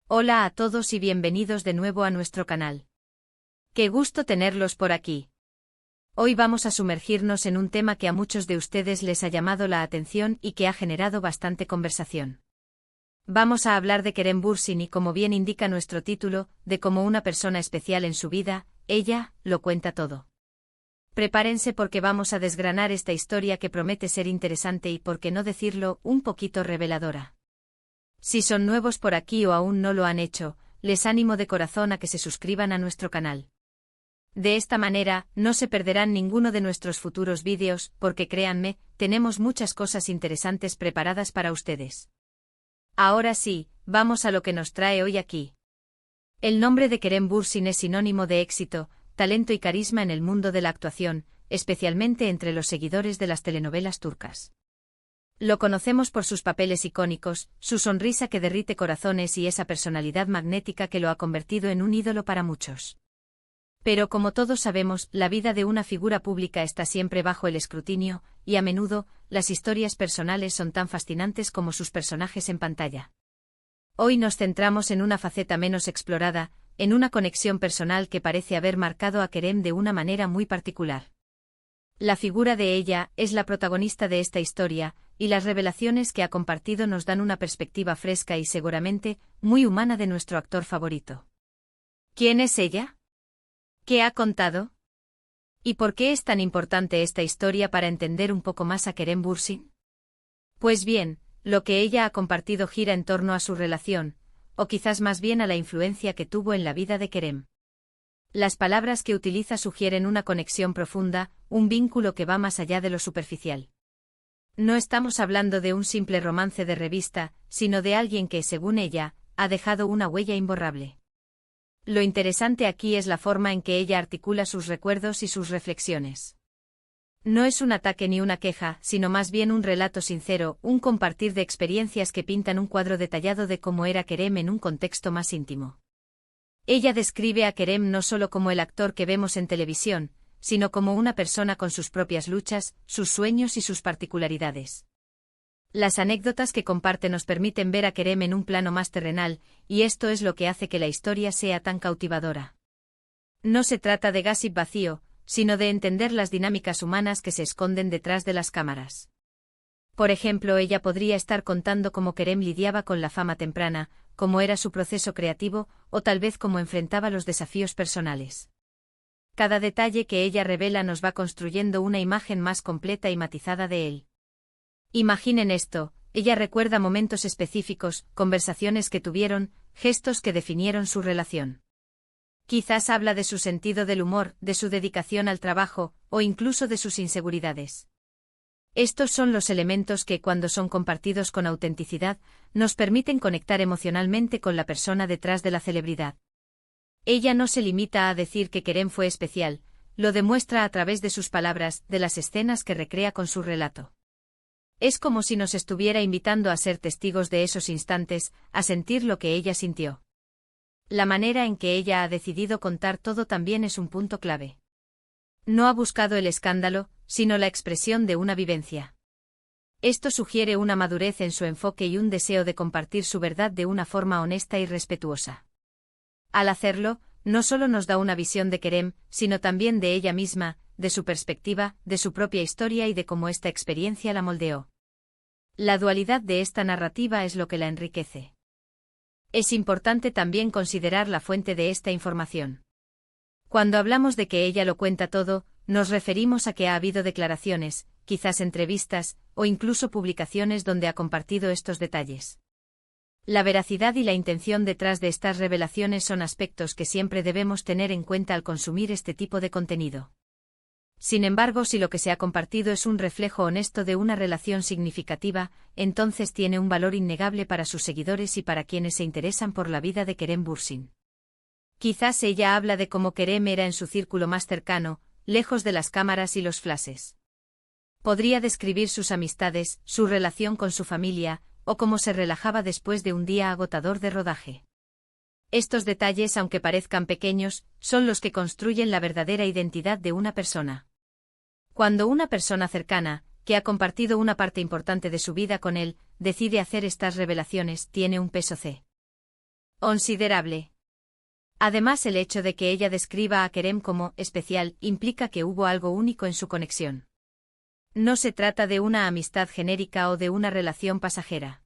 Hola a todos y bienvenidos de nuevo a nuestro canal. Qué gusto tenerlos por aquí. Hoy vamos a sumergirnos en un tema que a muchos de ustedes les ha llamado la atención y que ha generado bastante conversación. Vamos a hablar de Kerem Bürsin y, como bien indica nuestro título, de cómo una persona especial en su vida, ella, lo cuenta todo. Prepárense porque vamos a desgranar esta historia que promete ser interesante y, por qué no decirlo, un poquito reveladora. Si son nuevos por aquí o aún no lo han hecho, les animo de corazón a que se suscriban a nuestro canal. De esta manera, no se perderán ninguno de nuestros futuros vídeos, porque créanme, tenemos muchas cosas interesantes preparadas para ustedes. Ahora sí, vamos a lo que nos trae hoy aquí. El nombre de Kerem Bürsin es sinónimo de éxito, talento y carisma en el mundo de la actuación, especialmente entre los seguidores de las telenovelas turcas. Lo conocemos por sus papeles icónicos, su sonrisa que derrite corazones y esa personalidad magnética que lo ha convertido en un ídolo para muchos. Pero como todos sabemos, la vida de una figura pública está siempre bajo el escrutinio, y a menudo, las historias personales son tan fascinantes como sus personajes en pantalla. Hoy nos centramos en una faceta menos explorada, en una conexión personal que parece haber marcado a Kerem de una manera muy particular. La figura de ella es la protagonista de esta historia, y las revelaciones que ha compartido nos dan una perspectiva fresca y seguramente muy humana de nuestro actor favorito. ¿Quién es ella? ¿Qué ha contado? ¿Y por qué es tan importante esta historia para entender un poco más a Kerem Bürsin? Pues bien, lo que ella ha compartido gira en torno a su relación, o quizás más bien a la influencia que tuvo en la vida de Kerem. Las palabras que utiliza sugieren una conexión profunda, un vínculo que va más allá de lo superficial. No estamos hablando de un simple romance de revista, sino de alguien que, según ella, ha dejado una huella imborrable. Lo interesante aquí es la forma en que ella articula sus recuerdos y sus reflexiones. No es un ataque ni una queja, sino más bien un relato sincero, un compartir de experiencias que pintan un cuadro detallado de cómo era Kerem en un contexto más íntimo. Ella describe a Kerem no solo como el actor que vemos en televisión, sino como una persona con sus propias luchas, sus sueños y sus particularidades. Las anécdotas que comparte nos permiten ver a Kerem en un plano más terrenal, y esto es lo que hace que la historia sea tan cautivadora. No se trata de gossip vacío, sino de entender las dinámicas humanas que se esconden detrás de las cámaras. Por ejemplo, ella podría estar contando cómo Kerem lidiaba con la fama temprana, cómo era su proceso creativo, o tal vez cómo enfrentaba los desafíos personales. Cada detalle que ella revela nos va construyendo una imagen más completa y matizada de él. Imaginen esto, ella recuerda momentos específicos, conversaciones que tuvieron, gestos que definieron su relación. Quizás habla de su sentido del humor, de su dedicación al trabajo, o incluso de sus inseguridades. Estos son los elementos que, cuando son compartidos con autenticidad, nos permiten conectar emocionalmente con la persona detrás de la celebridad. Ella no se limita a decir que Kerem fue especial, lo demuestra a través de sus palabras, de las escenas que recrea con su relato. Es como si nos estuviera invitando a ser testigos de esos instantes, a sentir lo que ella sintió. La manera en que ella ha decidido contar todo también es un punto clave. No ha buscado el escándalo, sino la expresión de una vivencia. Esto sugiere una madurez en su enfoque y un deseo de compartir su verdad de una forma honesta y respetuosa. Al hacerlo, no solo nos da una visión de Kerem, sino también de ella misma, de su perspectiva, de su propia historia y de cómo esta experiencia la moldeó. La dualidad de esta narrativa es lo que la enriquece. Es importante también considerar la fuente de esta información. Cuando hablamos de que ella lo cuenta todo, nos referimos a que ha habido declaraciones, quizás entrevistas, o incluso publicaciones donde ha compartido estos detalles. La veracidad y la intención detrás de estas revelaciones son aspectos que siempre debemos tener en cuenta al consumir este tipo de contenido. Sin embargo, si lo que se ha compartido es un reflejo honesto de una relación significativa, entonces tiene un valor innegable para sus seguidores y para quienes se interesan por la vida de Kerem Bürsin. Quizás ella habla de cómo Kerem era en su círculo más cercano, lejos de las cámaras y los flashes. Podría describir sus amistades, su relación con su familia, o cómo se relajaba después de un día agotador de rodaje. Estos detalles, aunque parezcan pequeños, son los que construyen la verdadera identidad de una persona. Cuando una persona cercana, que ha compartido una parte importante de su vida con él, decide hacer estas revelaciones, tiene un peso Considerable. Además, el hecho de que ella describa a Kerem como especial implica que hubo algo único en su conexión. No se trata de una amistad genérica o de una relación pasajera.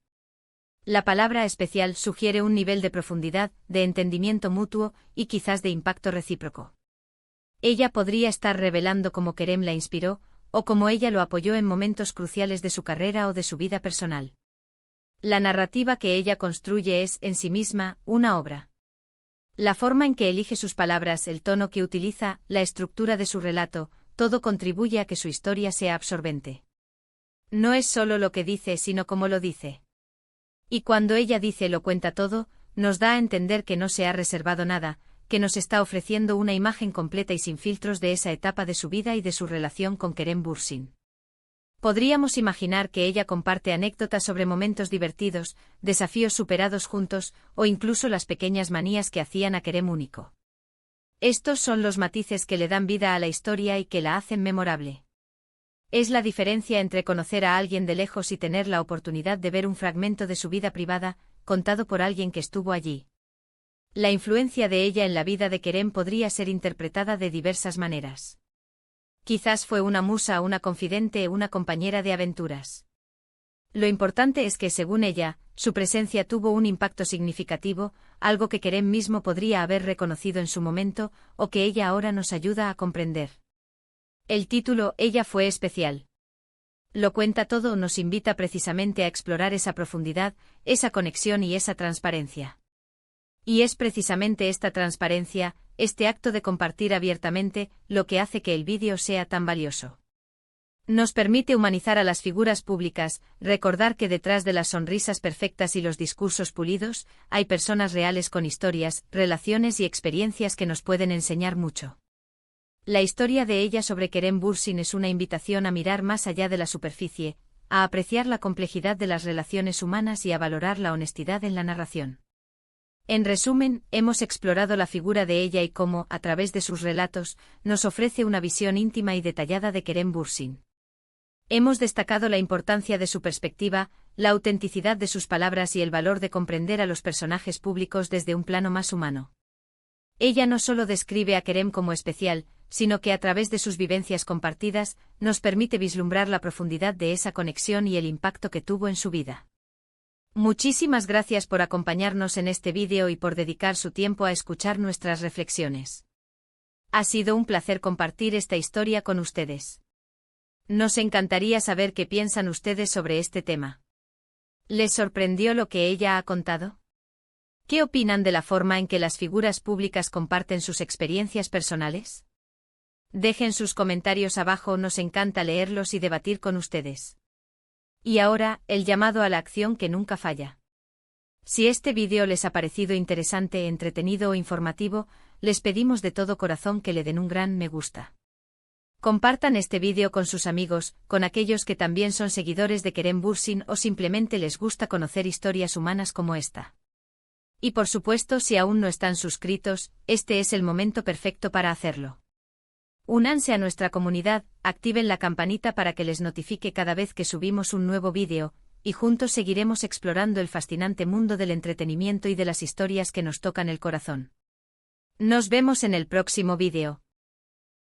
La palabra especial sugiere un nivel de profundidad, de entendimiento mutuo y quizás de impacto recíproco. Ella podría estar revelando cómo Kerem la inspiró, o cómo ella lo apoyó en momentos cruciales de su carrera o de su vida personal. La narrativa que ella construye es, en sí misma, una obra. La forma en que elige sus palabras, el tono que utiliza, la estructura de su relato, todo contribuye a que su historia sea absorbente. No es solo lo que dice, sino cómo lo dice. Y cuando ella dice lo cuenta todo, nos da a entender que no se ha reservado nada, que nos está ofreciendo una imagen completa y sin filtros de esa etapa de su vida y de su relación con Kerem Bürsin. Podríamos imaginar que ella comparte anécdotas sobre momentos divertidos, desafíos superados juntos, o incluso las pequeñas manías que hacían a Kerem único. Estos son los matices que le dan vida a la historia y que la hacen memorable. Es la diferencia entre conocer a alguien de lejos y tener la oportunidad de ver un fragmento de su vida privada, contado por alguien que estuvo allí. La influencia de ella en la vida de Kerem podría ser interpretada de diversas maneras. Quizás fue una musa, una confidente o una compañera de aventuras. Lo importante es que, según ella, su presencia tuvo un impacto significativo, algo que Kerem mismo podría haber reconocido en su momento, o que ella ahora nos ayuda a comprender. El título, Ella fue especial. Lo cuenta todo, nos invita precisamente a explorar esa profundidad, esa conexión y esa transparencia. Y es precisamente esta transparencia, este acto de compartir abiertamente, lo que hace que el vídeo sea tan valioso. Nos permite humanizar a las figuras públicas, recordar que detrás de las sonrisas perfectas y los discursos pulidos, hay personas reales con historias, relaciones y experiencias que nos pueden enseñar mucho. La historia de ella sobre Kerem Bürsin es una invitación a mirar más allá de la superficie, a apreciar la complejidad de las relaciones humanas y a valorar la honestidad en la narración. En resumen, hemos explorado la figura de ella y cómo, a través de sus relatos, nos ofrece una visión íntima y detallada de Kerem Bürsin. Hemos destacado la importancia de su perspectiva, la autenticidad de sus palabras y el valor de comprender a los personajes públicos desde un plano más humano. Ella no solo describe a Kerem como especial, sino que a través de sus vivencias compartidas, nos permite vislumbrar la profundidad de esa conexión y el impacto que tuvo en su vida. Muchísimas gracias por acompañarnos en este vídeo y por dedicar su tiempo a escuchar nuestras reflexiones. Ha sido un placer compartir esta historia con ustedes. Nos encantaría saber qué piensan ustedes sobre este tema. ¿Les sorprendió lo que ella ha contado? ¿Qué opinan de la forma en que las figuras públicas comparten sus experiencias personales? Dejen sus comentarios abajo, nos encanta leerlos y debatir con ustedes. Y ahora, el llamado a la acción que nunca falla. Si este vídeo les ha parecido interesante, entretenido o informativo, les pedimos de todo corazón que le den un gran me gusta. Compartan este vídeo con sus amigos, con aquellos que también son seguidores de Kerem Bürsin o simplemente les gusta conocer historias humanas como esta. Y por supuesto, si aún no están suscritos, este es el momento perfecto para hacerlo. Únanse a nuestra comunidad, activen la campanita para que les notifique cada vez que subimos un nuevo vídeo, y juntos seguiremos explorando el fascinante mundo del entretenimiento y de las historias que nos tocan el corazón. Nos vemos en el próximo vídeo.